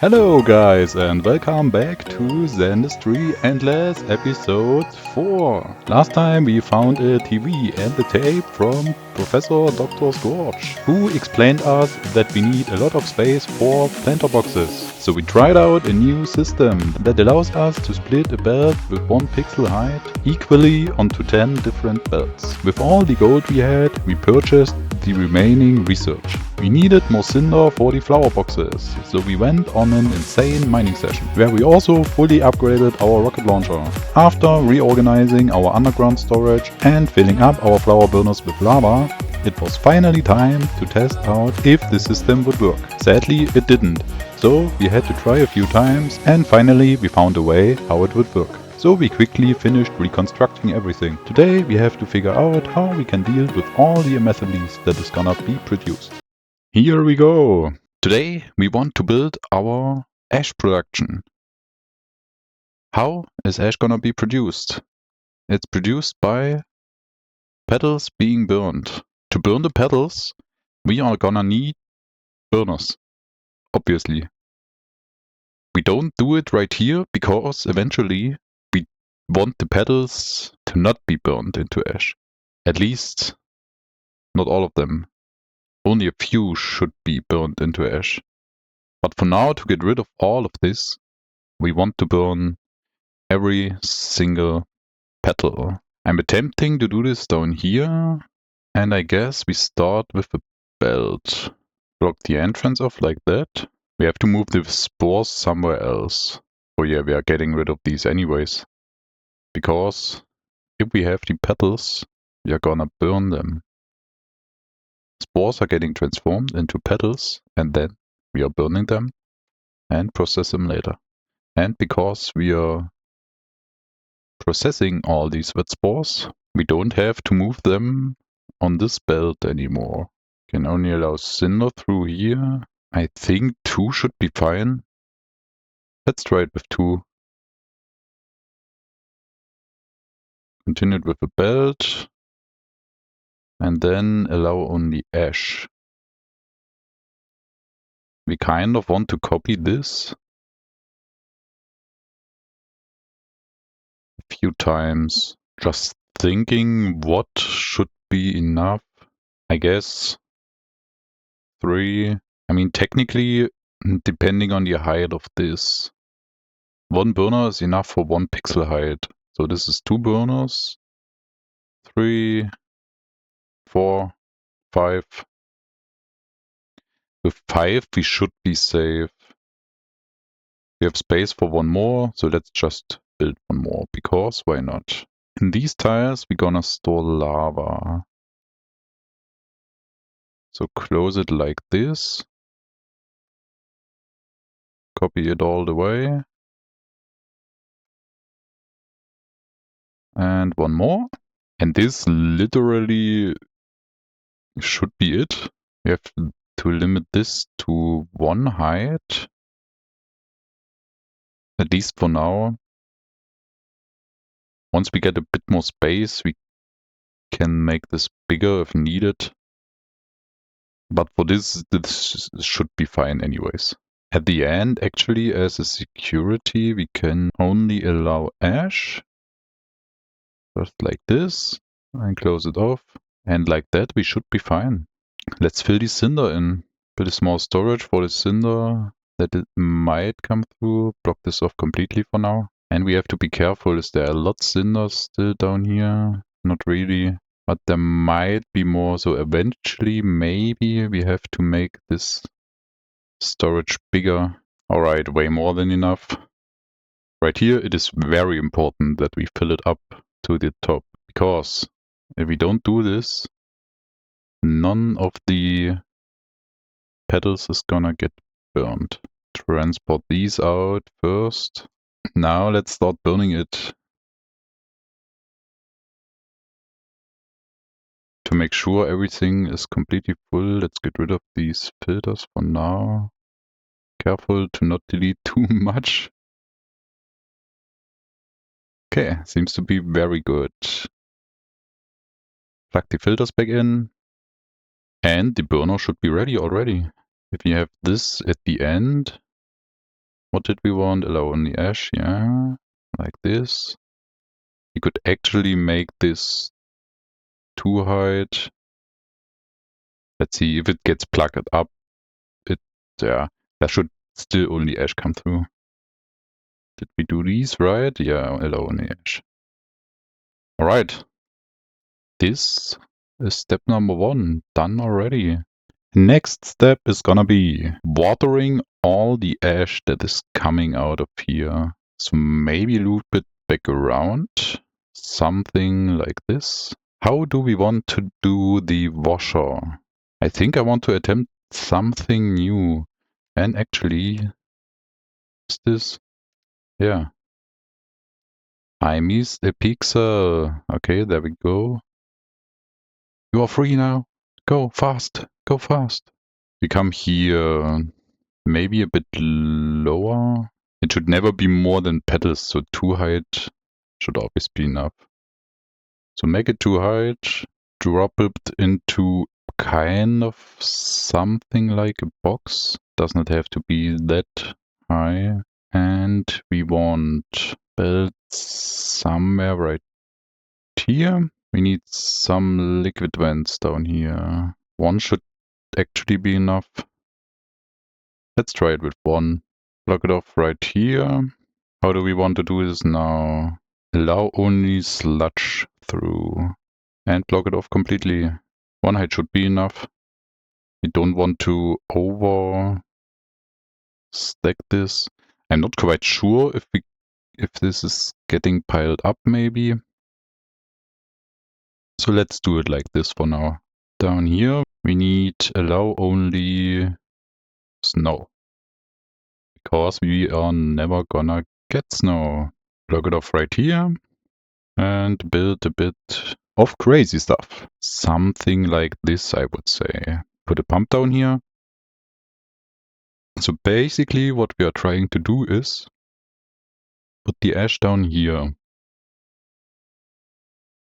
Hello guys and welcome back to Sandustry Endless episode 4. Last time we found a TV and the tape from Professor Dr. Scorch, who explained us that we need a lot of space for planter boxes. So we tried out a new system that allows us to split a belt with 1 pixel height equally onto 10 different belts. With all the gold we had, we purchased the remaining research. We needed more cinder for the flower boxes, so we went on an insane mining session, where we also fully upgraded our rocket launcher. After reorganizing our underground storage and filling up our flower burners with lava, it was finally time to test out if the system would work. Sadly, it didn't, so we had to try a few times and finally we found a way how it would work. So we quickly finished reconstructing everything. Today we have to figure out how we can deal with all the Amethelis that is gonna be produced. Here we go! Today we want to build our ash production. How is ash gonna be produced? It's produced by petals being burned. To burn the petals, we are gonna need burners, obviously. We don't do it right here because eventually we want the petals to not be burned into ash. At least not all of them. Only a few should be burned into ash. But for now, to get rid of all of this, we want to burn every single petal. I'm attempting to do this down here, and I guess we start with a belt. Block the entrance off like that. We have to move the spores somewhere else. Oh yeah, we are getting rid of these anyways. Because if we have the petals, we are gonna burn them. Spores are getting transformed into petals, and then we are burning them and process them later. And because we are processing all these wet spores, we don't have to move them on this belt anymore. Can only allow cinder through here. I think 2 should be fine. Let's try it with 2. Continue it with a belt. And then allow only ash. We kind of want to copy this a few times. Just thinking what should be enough. I guess 3. I mean, technically, depending on the height of this, 1 burner is enough for 1 pixel height. So this is 2 burners. 3, 4, 5. With 5 we should be safe. We have space for 1 more, so let's just build 1 more, because why not? In these tiles we're gonna store lava. So close it like this. Copy it all the way. And 1 more. And this literally should be it. We have to limit this to 1 height. At least for now. Once we get a bit more space, we can make this bigger if needed. But for this should be fine anyways. At the end, actually, as a security, we can only allow ash. Just like this. And close it off. And like that, we should be fine. Let's fill the cinder in. Build a small storage for the cinder that it might come through. Block this off completely for now. And we have to be careful. Is there a lot cinders still down here? Not really. But there might be more. So eventually, maybe we have to make this storage bigger. Alright, way more than enough. Right here, it is very important that we fill it up to the top. Because if we don't do this, none of the petals is gonna get burned. Transport these out first. Now let's start burning it. To make sure everything is completely full, let's get rid of these filters for now. Careful to not delete too much. Okay, seems to be very good. Plug the filters back in. And the burner should be ready already. If you have this at the end, What did we want? Allow only ash, yeah. Like this. We could actually make this 2 height. Let's see if it gets plugged up. Yeah, there should still only ash come through. Did we do these right? Yeah, allow only ash. Alright. This is step number 1. Done already. Next step is gonna be watering all the ash that is coming out of here. So maybe loop it back around. Something like this. How do we want to do the washer? I think I want to attempt something new. And actually, is this? Yeah. I missed a pixel. Okay, there we go. You are free now. Go fast. Go fast. We come here. Maybe a bit lower. It should never be more than petals, so 2 height should always be enough. So make it 2 height, drop it into kind of something like a box. Does not have to be that high. And we want build somewhere right here. We need some liquid vents down here. 1 should actually be enough. Let's try it with 1. Block it off right here. How do we want to do this now? Allow only sludge through. And block it off completely. 1 height should be enough. We don't want to over stack this. I'm not quite sure if this is getting piled up maybe. So let's do it like this for now. Down here we need allow only snow. Because we are never gonna get snow. Block it off right here. And build a bit of crazy stuff. Something like this, I would say. Put a pump down here. So basically what we are trying to do is put the ash down here.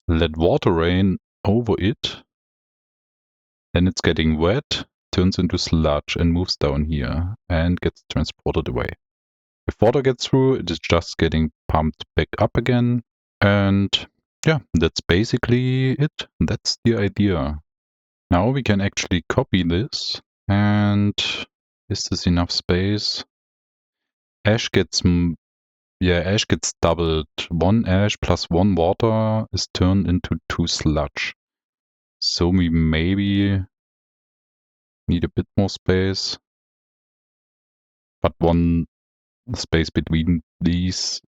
Let water rain over it. Then it's getting wet, turns into sludge and moves down here and gets transported away. If water gets through, it is just getting pumped back up again. And yeah, that's basically it. That's the idea. Now we can actually copy this. And is this enough space? Ash gets doubled. 1 ash plus 1 water is turned into 2 sludge. So we maybe need a bit more space. But 1 space between these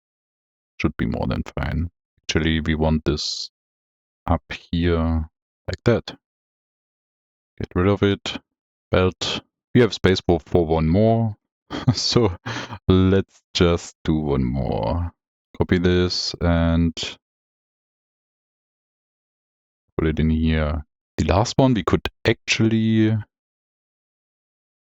should be more than fine. Actually, we want this up here like that. Get rid of it. Belt. We have space for 1 more. So let's just do 1 more. Copy this and put it in here. The last one we could actually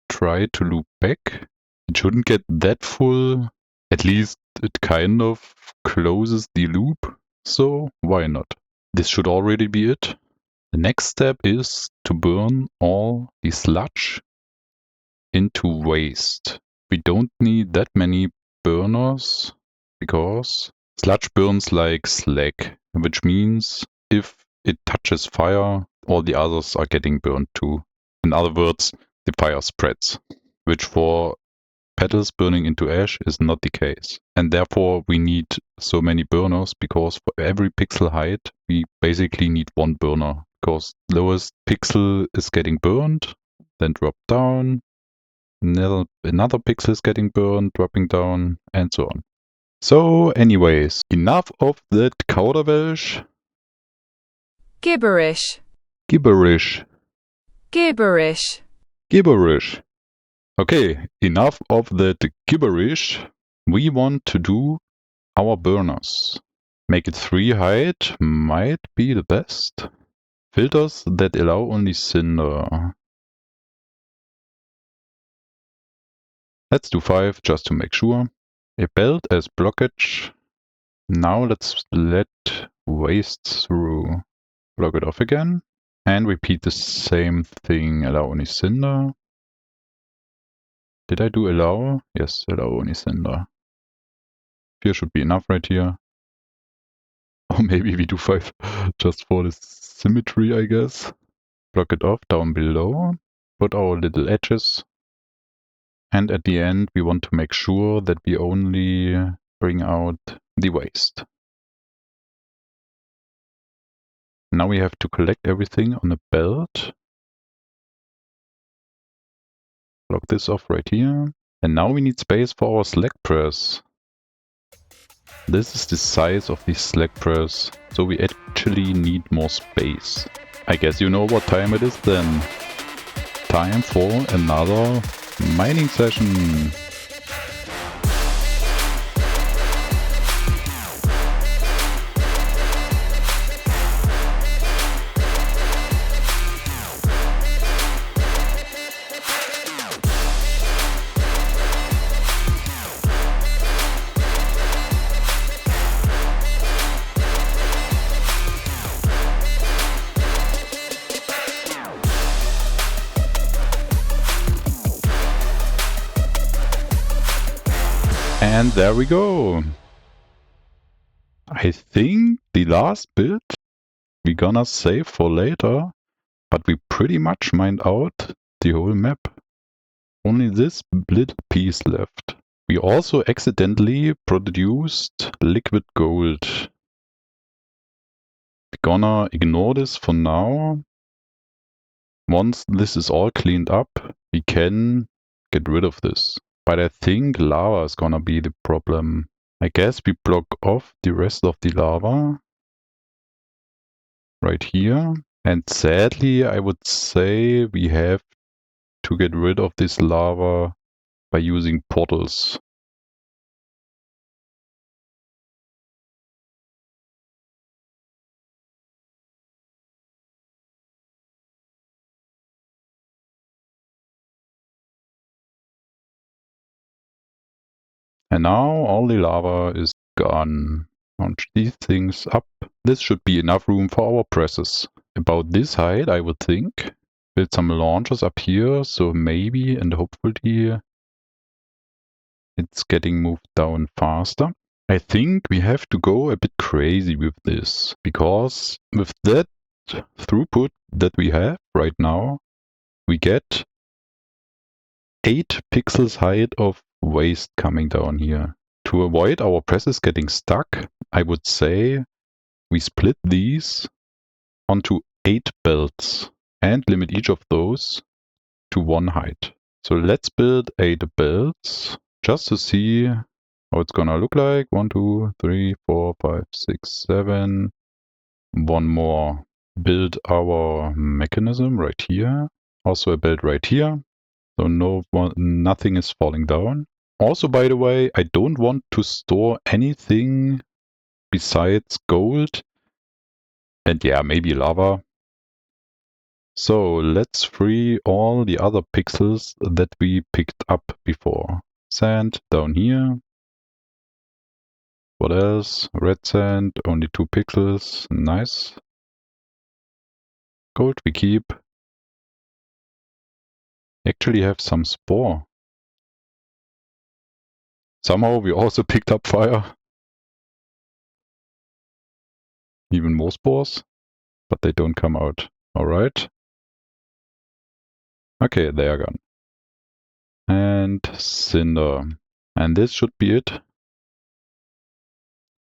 try to loop back. It shouldn't get that full. At least it kind of closes the loop. So why not? This should already be it. The next step is to burn all the sludge into waste. We don't need that many burners because sludge burns like slag, which means if it touches fire, all the others are getting burned too. In other words, the fire spreads, which for petals burning into ash is not the case. And therefore we need so many burners because for every pixel height, we basically need 1 burner because lowest pixel is getting burned, then drop down, another pixel is getting burned, dropping down, and so on. So anyways, enough of that Kauderwelsch. Gibberish. Gibberish. Gibberish. Gibberish. Okay, enough of that gibberish. We want to do our burners. Make it 3 height might be the best. Filters that allow only cinder. Let's do 5 just to make sure. A belt as blockage. Now let's let waste through. Block it off again. And repeat the same thing. Allow only cinder. Did I do allow? Yes, allow only sender. 4 should be enough right here. Or maybe we do 5 just for the symmetry, I guess. Block it off down below. Put our little edges. And at the end, we want to make sure that we only bring out the waste. Now we have to collect everything on a belt. Block this off right here. And now we need space for our slack press. This is the size of the slack press, so we actually need more space. I guess you know what time it is then. Time for another mining session. And there we go. I think the last bit we're gonna save for later, but we pretty much mined out the whole map. Only this little piece left. We also accidentally produced liquid gold. We're gonna ignore this for now. Once this is all cleaned up, we can get rid of this. But I think lava is gonna be the problem. I guess we block off the rest of the lava right here. And sadly, I would say we have to get rid of this lava by using portals. And now all the lava is gone. Launch these things up. This should be enough room for our presses. About this height, I would think. Build some launchers up here, so maybe and hopefully it's getting moved down faster. I think we have to go a bit crazy with this, because with that throughput that we have right now, we get 8 pixels height of waste coming down here. To avoid our presses getting stuck, I would say we split these onto 8 belts and limit each of those to 1 height. So let's build 8 belts just to see how it's gonna look like. 1, 2, 3, 4, 5, 6, 7. One more. Build our mechanism right here. Also a belt right here. So nothing is falling down. Also, by the way, I don't want to store anything besides gold. And yeah, maybe lava. So let's free all the other pixels that we picked up before. Sand down here. What else? Red sand, only 2 pixels. Nice. Gold we keep. Actually have some spore. Somehow we also picked up fire. Even more spores, but they don't come out. Alright. Okay, they are gone. And cinder. And this should be it.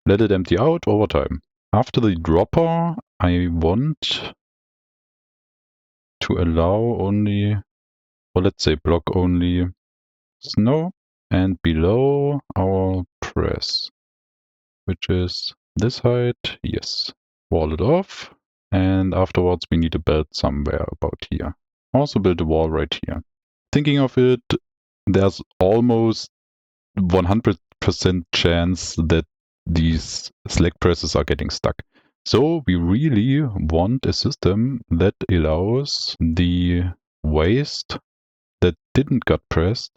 Let it empty out over time. After the dropper, I want to allow only, or let's say block only snow, and below our press, which is this height. Yes. Wall it off, and afterwards we need a belt somewhere about here. Also build a wall right here. Thinking of it, there's almost 100% chance that these slack presses are getting stuck. So we really want a system that allows the waste that didn't get pressed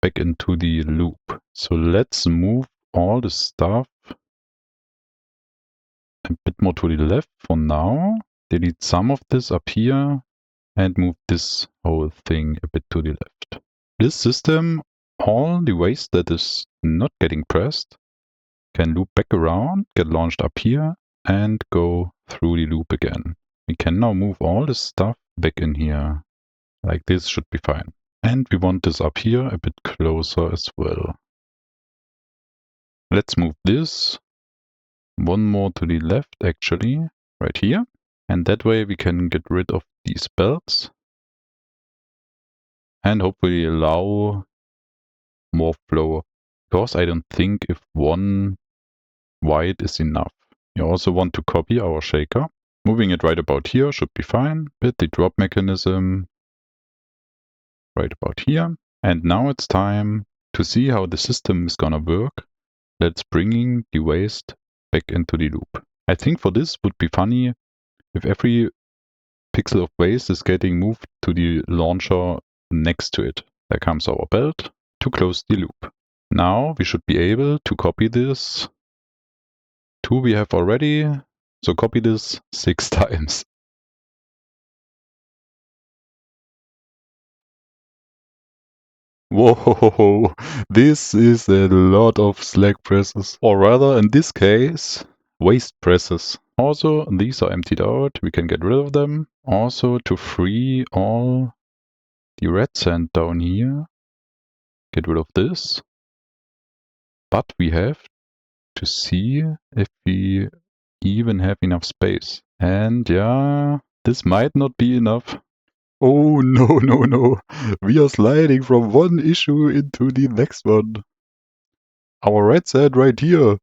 back into the loop. So let's move all the stuff a bit more to the left for now. Delete some of this up here and move this whole thing a bit to the left. This system, all the waste that is not getting pressed can loop back around, get launched up here, and go through the loop again. We can now move all this stuff back in here. Like this should be fine. And we want this up here a bit closer as well. Let's move this one more to the left, actually, right here. And that way we can get rid of these belts and hopefully allow more flow. Because I don't think if one white is enough. We also want to copy our shaker. Moving it right about here should be fine. With the drop mechanism right about here. And now it's time to see how the system is gonna work. Let's bring the waste back into the loop. I think for this would be funny if every pixel of waste is getting moved to the launcher next to it. There comes our belt to close the loop. Now we should be able to copy this. 2 we have already, so copy this 6 times. Whoa, this is a lot of slack presses, or rather in this case, waste presses. Also, these are emptied out, we can get rid of them. Also, to free all the red sand down here, get rid of this. But we have to see if we even have enough space. And yeah, this might not be enough. Oh no, no, no. We are sliding from one issue into the next one. Our red sand right here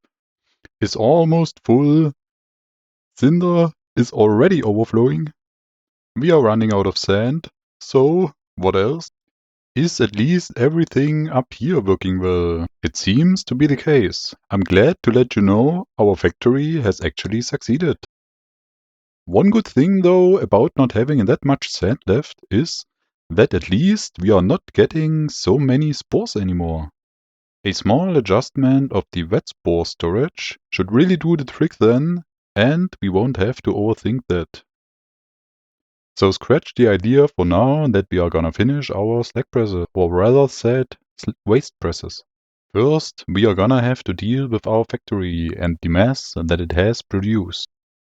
is almost full. Cinder is already overflowing. We are running out of sand. So, what else? Is at least everything up here working well? It seems to be the case. I'm glad to let you know our factory has actually succeeded. One good thing though about not having that much sand left is that at least we are not getting so many spores anymore. A small adjustment of the wet spore storage should really do the trick then, and we won't have to overthink that. So scratch the idea for now that we are gonna finish our slack presses, or rather said, waste presses. First, we are gonna have to deal with our factory and the mess that it has produced.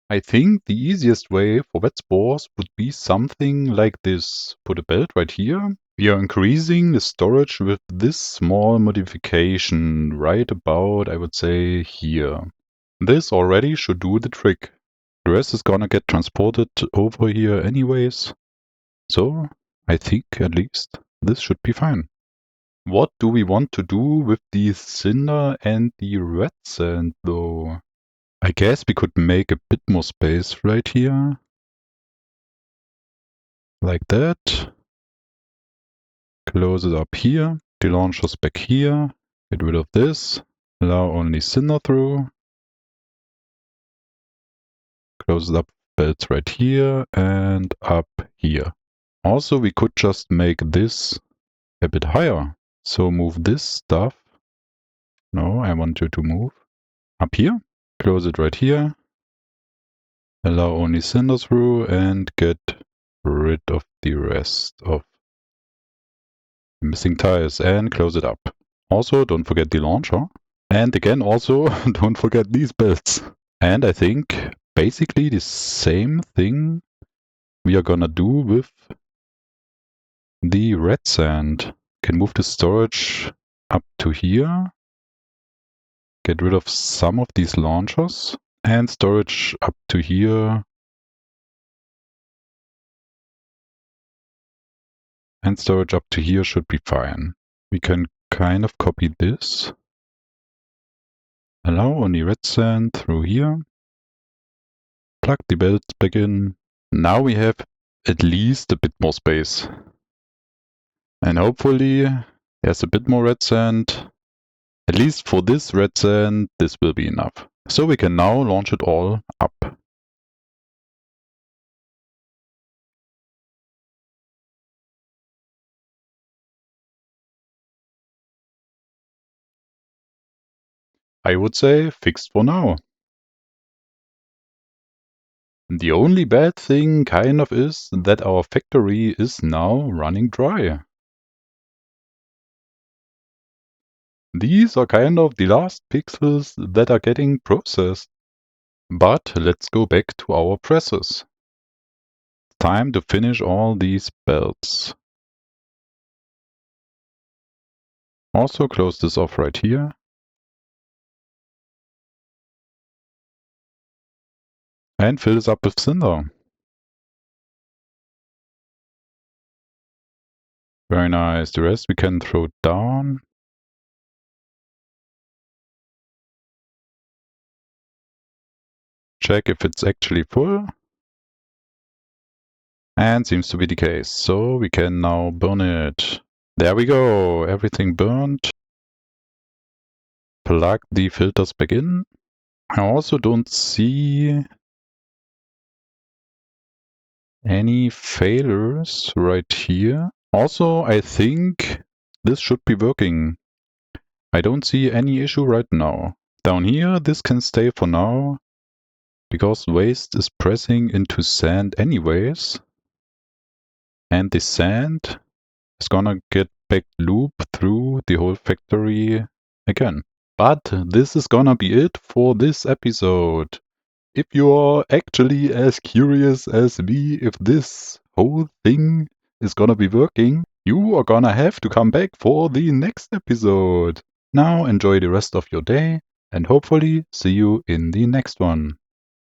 I think the easiest way for wet spores would be something like this. Put a belt right here. We are increasing the storage with this small modification right about, I would say, here. This already should do the trick. The rest is gonna get transported over here anyways. So I think at least this should be fine. What do we want to do with the cinder and the red sand though? I guess we could make a bit more space right here. Like that. Close it up here. The launcher's back here. Get rid of this. Allow only cinder through. Close it up. Belts right here and up here. Also, we could just make this a bit higher. So move this stuff. No, I want you to move up here. Close it right here. Allow only cinder through and get rid of the rest of missing tires and close it up. Also, don't forget the launcher. And again, also, don't forget these belts. And I think basically the same thing we are gonna do with the red sand. Can move the storage up to here. Get rid of some of these launchers. And storage up to here. And storage up to here should be fine. We can kind of copy this. Allow only red sand through here. Plug the belts back in. Now we have at least a bit more space. And hopefully there's a bit more red sand. At least for this red sand, this will be enough. So we can now launch it all up. I would say fixed for now. The only bad thing kind of is that our factory is now running dry. These are kind of the last pixels that are getting processed. But let's go back to our presses. Time to finish all these belts. Also close this off right here. And fill this up with cinder. Very nice. The rest we can throw down. Check if it's actually full. And seems to be the case. So we can now burn it. There we go. Everything burned. Plug the filters back in. I also don't see any failures right here. Also, I think this should be working. I don't see any issue right now. Down here, this can stay for now, because waste is pressing into sand anyways. And the sand is gonna get back loop through the whole factory again. But this is gonna be it for this episode. If you're actually as curious as me if this whole thing is gonna be working, you are gonna have to come back for the next episode. Now enjoy the rest of your day and hopefully see you in the next one.